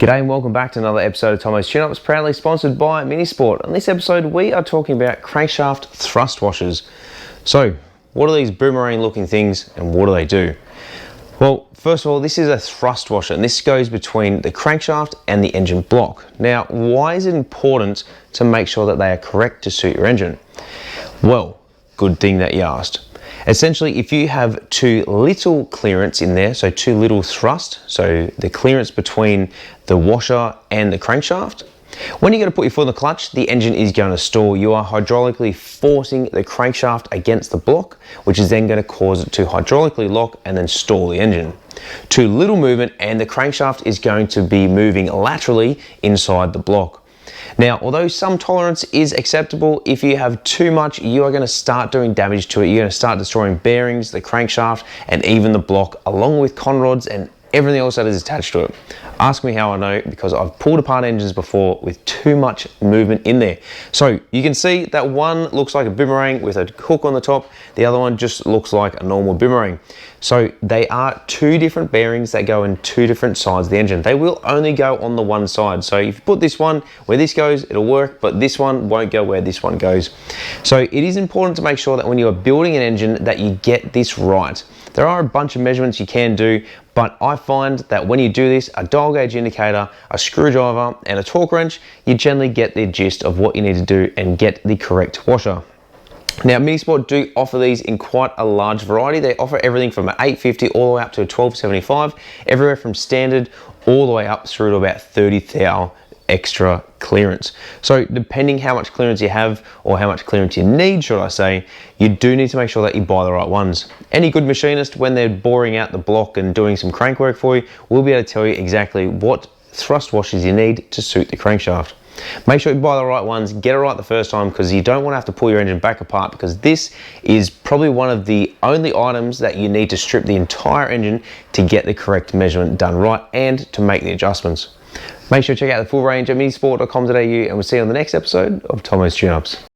G'day and welcome back to another episode of Tomo's Tune-Ups, proudly sponsored by Minisport. On this episode we are talking about crankshaft thrust washers. So what are these boomerang looking things and what do they do? Well, first of all, this is a thrust washer and this goes between the crankshaft and the engine block. Now, why is it important to make sure that they are correct to suit your engine? Well, good thing that you asked. Essentially, if you have too little clearance in there, so too little thrust, so the clearance between the washer and the crankshaft, when you're going to put your foot in the clutch, the engine is going to stall. You are hydraulically forcing the crankshaft against the block, which is then going to cause it to hydraulically lock and then stall the engine. Too little movement and the crankshaft is going to be moving laterally inside the block. Now, although some tolerance is acceptable, if you have too much, you are going to start doing damage to it. You're going to start destroying bearings, the crankshaft, and even the block, along with con rods and everything else that is attached to it. Ask me how I know, because I've pulled apart engines before with too much movement in there. So you can see that one looks like a boomerang with a hook on the top. The other one just looks like a normal boomerang. So they are two different bearings that go in two different sides of the engine. They will only go on the one side. So if you put this one where this goes, it'll work, but this one won't go where this one goes. So it is important to make sure that when you are building an engine that you get this right. There are a bunch of measurements you can do, but I find that when you do this, a dial gauge indicator, a screwdriver, and a torque wrench, you generally get the gist of what you need to do and get the correct washer. Now, Minisport do offer these in quite a large variety. They offer everything from an 850 all the way up to a 1275, everywhere from standard all the way up through to about 30 thou extra clearance. So depending how much clearance you have, or how much clearance you need, should I say, you do need to make sure that you buy the right ones. Any good machinist, when they're boring out the block and doing some crank work for you, will be able to tell you exactly what thrust washers you need to suit the crankshaft. Make sure you buy the right ones, get it right the first time, because you don't want to have to pull your engine back apart, because this is probably one of the only items that you need to strip the entire engine to get the correct measurement done right and to make the adjustments. Make sure to check out the full range at minisport.com.au and we'll see you on the next episode of Tomo's Tune-Ups.